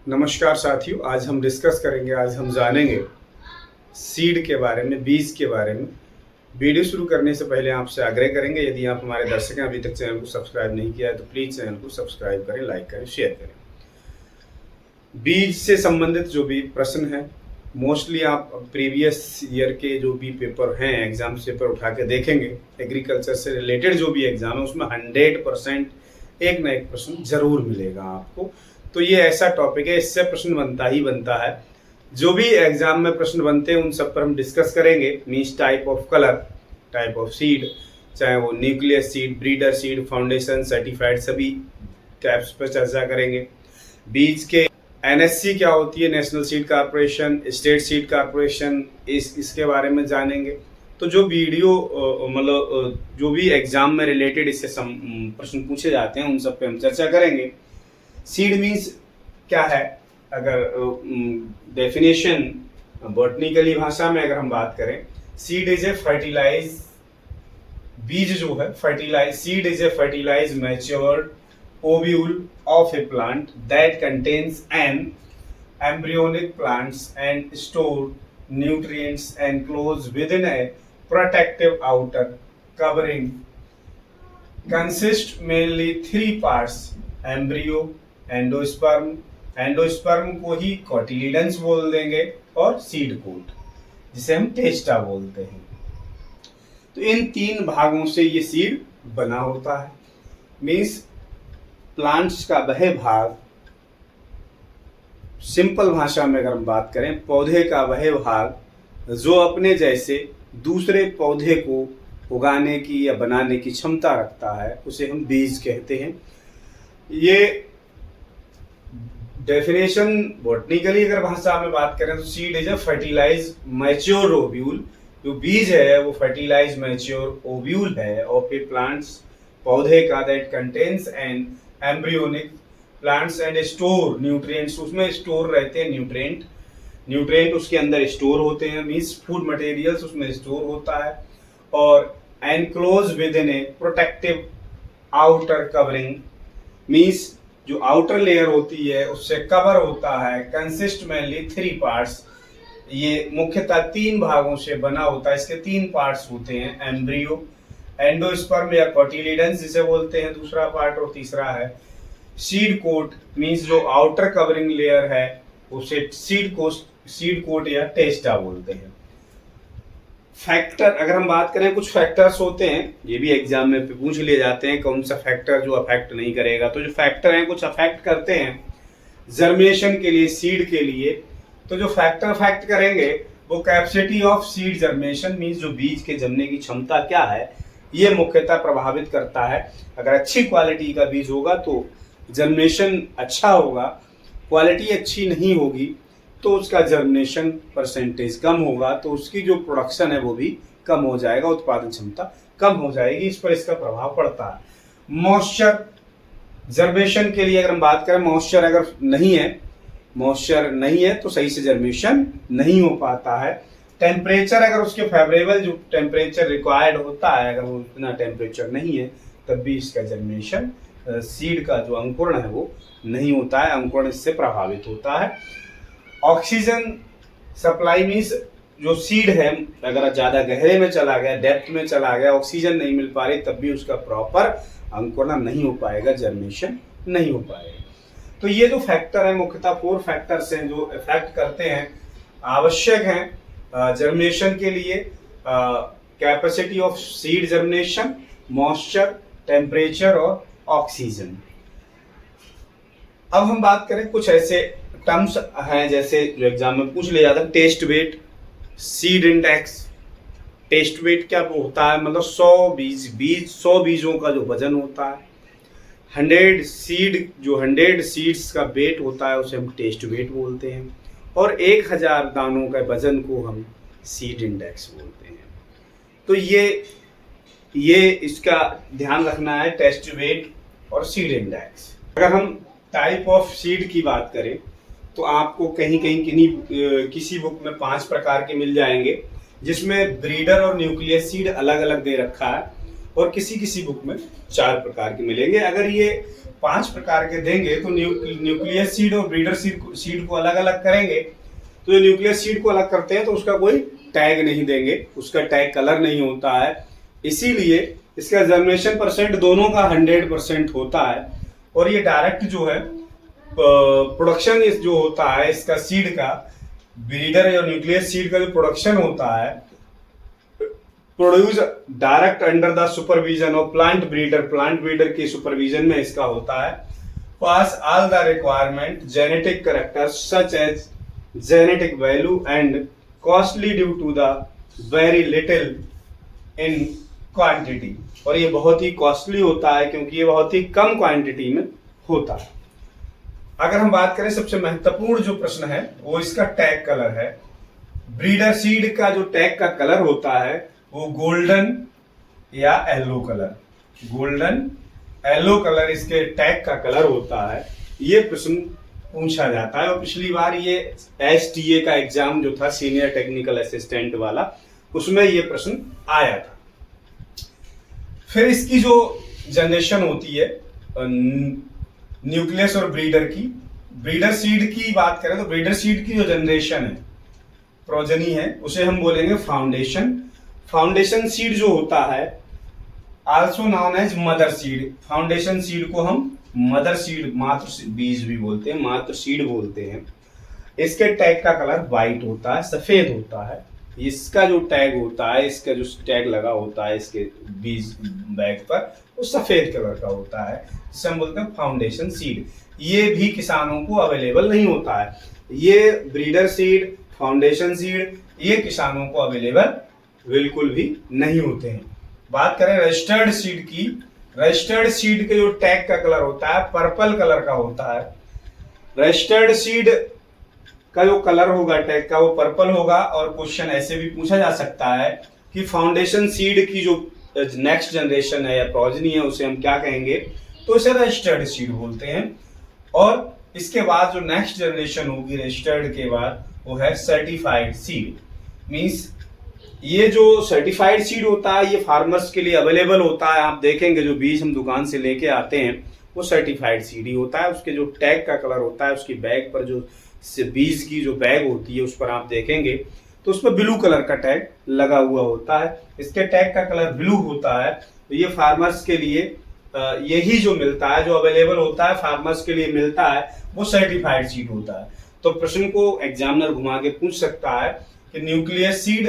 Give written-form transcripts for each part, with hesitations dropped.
नमस्कार साथियों, आज हम डिस्कस करेंगे, आज हम जानेंगे सीड के बारे में, बीज के बारे में। वीडियो शुरू करने से पहले आपसे आग्रह करेंगे, यदि आप हमारे दर्शक हैं, अभी तक चैनल को सब्सक्राइब नहीं किया है तो प्लीज़ चैनल को सब्सक्राइब करें, लाइक करें, शेयर करें। बीज से संबंधित जो भी प्रश्न है, मोस्टली आप प्रीवियस ईयर के जो भी पेपर हैं, एग्जाम पेपर उठा के देखेंगे, एग्रीकल्चर से रिलेटेड जो भी एग्जाम है उसमें 100% एक ना एक प्रश्न जरूर मिलेगा आपको। तो ये ऐसा टॉपिक है, इससे प्रश्न बनता ही बनता है। जो भी एग्जाम में प्रश्न बनते हैं उन सब पर हम डिस्कस करेंगे। Means type of colour, type of seed, चाहे वो nucleus seed, breeder seed, foundation, certified, सभी टाइप्स पर चर्चा करेंगे। बीज के एनएससी क्या होती है, national seed corporation, state seed corporation, इसके बारे में जानेंगे। तो जो वीडियो मतलब जो भी एग्जाम में रिलेटेड इससे प्रश्न पूछे जाते हैं उन सब पे हम चर्चा करेंगे। सीड मीन्स क्या है, अगर डेफिनेशन बॉटनिकली भाषा में अगर हम बात करें, सीड इज ए फर्टिलाइज, बीज जो है fertilize, seed is a fertilize matured ovule of a plant that contains an embryonic plants and store nutrients enclosed within a protective outer covering, consist mainly three parts: embryo, endosperm, endosperm को ही cotyledons बोल देंगे, और seed coat जिसे हम टेस्टा बोलते हैं। तो इन तीन भागों से ये सीड बना होता है। मीन्स प्लांट्स का वह भाग, सिंपल भाषा में अगर हम बात करें, पौधे का वह भाग जो अपने जैसे दूसरे पौधे को उगाने की या बनाने की क्षमता रखता है, उसे हम बीज कहते हैं। ये डेफिनेशन बॉटनिकली अगर भाषा में बात करें तो seed is a fertilize mature ovule, जो बीज है वो फर्टिलाइज मैच्योर ओव्यूल है ऑफ ए प्लांट्स, पौधे का, that contains an embryonic plants and store nutrients, उसमें स्टोर रहते हैं न्यूट्रिएंट, न्यूट्रिएंट उसके अंदर स्टोर होते हैं, मीन्स फूड मटेरियल्स उसमें स्टोर होता है, और enclose within a protective outer covering, means जो आउटर लेयर होती है उससे कवर होता है। कंसिस्ट मेनली थ्री पार्ट्स, ये मुख्यतः तीन भागों से बना होता है। इसके तीन पार्ट्स होते हैं: एम्ब्रियो, एंडोस्पर्म या कोटिलिडन्स जिसे बोलते हैं दूसरा पार्ट, और तीसरा है सीड कोट, मींस जो आउटर कवरिंग लेयर है उसे सीड कोट या टेस्टा बोलते हैं। फैक्टर अगर हम बात करें, कुछ फैक्टर्स होते हैं, ये भी एग्जाम में पूछ लिए जाते हैं, कौन सा फैक्टर जो अफेक्ट नहीं करेगा। तो जो फैक्टर हैं कुछ अफेक्ट करते हैं जर्मिनेशन के लिए, सीड के लिए। तो जो फैक्टर अफेक्ट करेंगे वो capacity of seed germination, means जो बीज के जमने की क्षमता क्या है, ये मुख्यतः प्रभावित करता है। अगर अच्छी क्वालिटी का बीज होगा तो जर्मिनेशन अच्छा होगा, क्वालिटी अच्छी नहीं होगी तो उसका जर्मिनेशन परसेंटेज कम होगा, तो उसकी जो प्रोडक्शन है वो भी कम हो जाएगा, उत्पादन क्षमता कम हो जाएगी, इस पर इसका प्रभाव पड़ता है। मॉइस्चर, जर्मिनेशन के लिए अगर हम बात करें, मॉइस्चर अगर नहीं है तो सही से जर्मिनेशन नहीं हो पाता है। टेम्परेचर अगर उसके फेवरेबल, जो टेम्परेचर रिक्वायर्ड होता है, अगर वो इतना टेम्परेचर नहीं है तब भी इसका जर्मिनेशन, सीड का जो अंकुरण है वो नहीं होता है, अंकुरण इससे प्रभावित होता है। ऑक्सीजन सप्लाई, मीन्स जो सीड है अगर ज़्यादा गहरे में चला गया, डेप्थ में चला गया, ऑक्सीजन नहीं मिल पा रही, तब भी उसका प्रॉपर अंकुरण नहीं हो पाएगा, जर्मिनेशन नहीं हो पाएगा। तो ये जो फैक्टर है, मुख्यतः 4 फैक्टर्स हैं जो इफेक्ट करते हैं, आवश्यक हैं जर्मिनेशन के लिए: capacity of seed germination, moisture, temperature और ऑक्सीजन। अब हम बात करें, कुछ ऐसे टर्म्स हैं जैसे जो एग्जाम में पूछ लिया जाता है, test weight, seed index. Test weight क्या होता है, मतलब 100 बीजों का जो वजन होता है, 100 सीड्स का वेट होता है उसे हम टेस्ट वेट बोलते हैं, और 1000 दानों का वजन को हम सीड इंडेक्स बोलते हैं। तो ये इसका ध्यान रखना है, टेस्ट वेट और सीड इंडेक्स। अगर हम टाइप ऑफ सीड की बात करें तो आपको कहीं किसी बुक में 5 प्रकार के मिल जाएंगे, जिसमें ब्रीडर और न्यूक्लियस सीड अलग अलग दे रखा है, और किसी किसी बुक में 4 प्रकार के मिलेंगे। अगर ये 5 प्रकार के देंगे तो न्यूक्लियस सीड और ब्रीडर सीड को अलग अलग करेंगे। तो जो न्यूक्लियस सीड को अलग करते हैं तो उसका कोई टैग नहीं देंगे, उसका टैग कलर नहीं होता है, इसीलिए इसका जर्मिनेशन परसेंट दोनों का 100% होता है। और ये डायरेक्ट जो है प्रोडक्शन जो होता है इसका सीड का, ब्रीडर या न्यूक्लियस सीड का जो प्रोडक्शन होता है, produce direct under the supervision of plant breeder के सुपरविजन में इसका होता है। Pass all the requirement genetic characters such as genetic value and costly due to the very little in quantity. और ये बहुत ही कॉस्टली होता है क्योंकि ये बहुत ही कम क्वांटिटी में होता है। अगर हम बात करें सबसे महत्वपूर्ण जो प्रश्न है वो इसका टैग कलर है। ब्रीडर सीड का जो टैग का कलर होता है वो गोल्डन या yellow colour, golden yellow colour इसके टैग का कलर होता है। ये प्रश्न पूछा जाता है और पिछली बार ये STA का एग्जाम जो था सीनियर टेक्निकल असिस्टेंट वाला, उसमें ये प्रश्न आया था। फिर इसकी जो जनरेशन होती है न्यूक्लियस और ब्रीडर की, ब्रीडर सीड की बात करें तो ब्रीडर सीड की जो जनरेशन है, प्रोजनी है, उसे हम बोलेंगे फाउंडेशन। फाउंडेशन सीड जो होता है also known as mother seed, foundation seed को हम मदर सीड, मातृ बीज भी बोलते हैं, मातृ सीड बोलते हैं। इसके टैग का कलर व्हाइट होता है, सफेद होता है। इसका जो टैग होता है, इसका जो टैग लगा होता है इसके बीज बैग पर, वो सफेद कलर का होता है, जिसे हम बोलते हैं फाउंडेशन सीड। ये भी किसानों को अवेलेबल नहीं होता है। ये ब्रीडर सीड, फाउंडेशन सीड, ये किसानों को अवेलेबल बिल्कुल भी नहीं होते हैं। बात करें रजिस्टर्ड सीड की, रजिस्टर्ड सीड के जो टैग का कलर होता है पर्पल कलर का होता है। रजिस्टर्ड सीड का जो कलर होगा टैग का वो पर्पल होगा। और क्वेश्चन ऐसे भी पूछा जा सकता है कि फाउंडेशन सीड की जो नेक्स्ट जनरेशन है या प्रोजनी है उसे हम क्या कहेंगे, तो इसे रजिस्टर्ड सीड बोलते हैं। और इसके बाद जो नेक्स्ट जनरेशन होगी रजिस्टर्ड के बाद वो है सर्टिफाइड सीड। मींस ये जो सर्टिफाइड सीड होता है ये फार्मर्स के लिए अवेलेबल होता है। आप देखेंगे जो बीज हम दुकान से लेके आते हैं वो सर्टिफाइड सीड ही होता है। उसके जो टैग का कलर होता है, उसकी बैग पर जो बीज की जो बैग होती है उस पर आप देखेंगे तो उस पर ब्लू कलर का टैग लगा हुआ होता है। इसके टैग का कलर ब्लू होता है। तो ये फार्मर्स के लिए यही जो मिलता है, जो अवेलेबल होता है फार्मर्स के लिए मिलता है, वो सर्टिफाइड सीड होता है। तो प्रश्न को एग्जामिनर घुमा के पूछ सकता है कि न्यूक्लियस सीड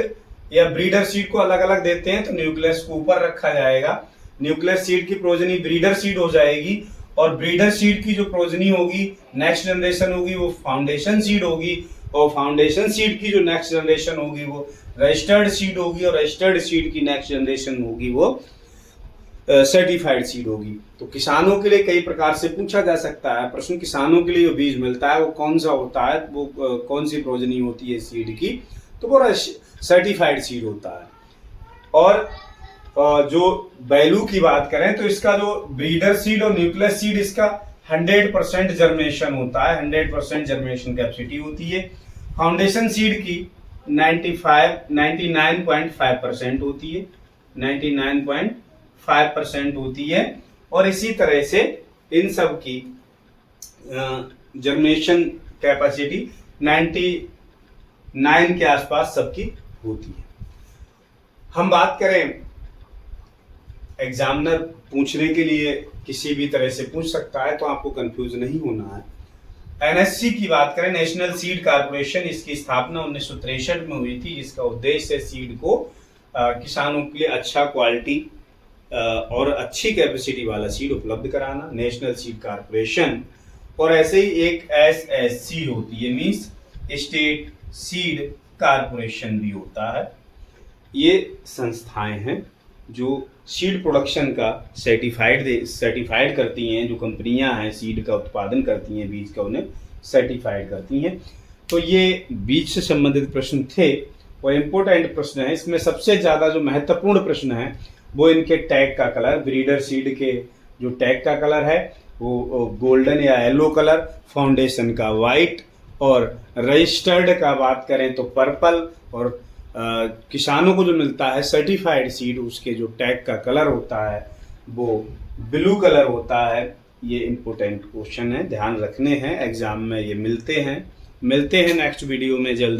या ब्रीडर सीड को अलग अलग देते हैं तो न्यूक्लियस को ऊपर रखा जाएगा, न्यूक्लियस सीड की प्रोजनी ब्रीडर सीड हो जाएगी, और ब्रीडर सीड की जो प्रोजनी होगी नेक्स्ट जनरेशन होगी वो फाउंडेशन सीड होगी, और फाउंडेशन सीड की जो नेक्स्ट जनरेशन होगी वो रजिस्टर्ड सीड होगी, और रजिस्टर्ड सीड की नेक्स्ट जनरेशन होगी वो सर्टिफाइड सीड होगी। तो किसानों के लिए कई प्रकार से पूछा जा सकता है प्रश्न। किसानों के लिए जो बीज मिलता है वो कौन सा होता है, वो कौन सी प्रोजनी होती है सीड की, तो वो सर्टिफाइड सीड होता है। और जो वैल्यू की बात करें तो इसका जो ब्रीडर सीड और न्यूक्लियस सीड इसका 100% जर्मिनेशन होता है, 100% जर्मिनेशन कैपेसिटी होती है। फाउंडेशन सीड की 99.5% होती है, 99.5% होती है। और इसी तरह से इन सब की जर्मिनेशन कैपेसिटी 99 के आसपास सबकी होती है। हम बात करें एग्जामिनर पूछने के लिए किसी भी तरह से पूछ सकता है तो आपको कंफ्यूज नहीं होना है। NSC की बात करें, नेशनल सीड कारपोरेशन, इसकी स्थापना 1963 में हुई थी, जिसका उद्देश्य है सीड को किसानों के लिए अच्छा क्वालिटी और अच्छी कैपेसिटी वाला सीड उपलब्ध कराना, नेशनल सीड कारपोरेशन। और ऐसे ही एक SSC होती है, मींस स्टेट सीड कारपोरेशन भी होता है। ये संस्थाएं हैं जो सीड प्रोडक्शन का सर्टिफाइड करती हैं, जो कंपनियां हैं सीड का उत्पादन करती हैं, बीज का उन्हें सर्टिफाइड करती हैं। तो ये बीज से संबंधित प्रश्न थे और इम्पोर्टेंट प्रश्न है। इसमें सबसे ज़्यादा जो महत्वपूर्ण प्रश्न है वो इनके टैग का कलर, ब्रीडर सीड के जो टैग का कलर है वो गोल्डन या येलो कलर, फाउंडेशन का वाइट, और रजिस्टर्ड का बात करें तो पर्पल, और किसानों को जो मिलता है सर्टिफाइड सीड, उसके जो टैग का कलर होता है वो ब्लू कलर होता है। ये इम्पोर्टेंट क्वेश्चन है, ध्यान रखने हैं, एग्जाम में ये मिलते हैं नेक्स्ट वीडियो में जल्दी।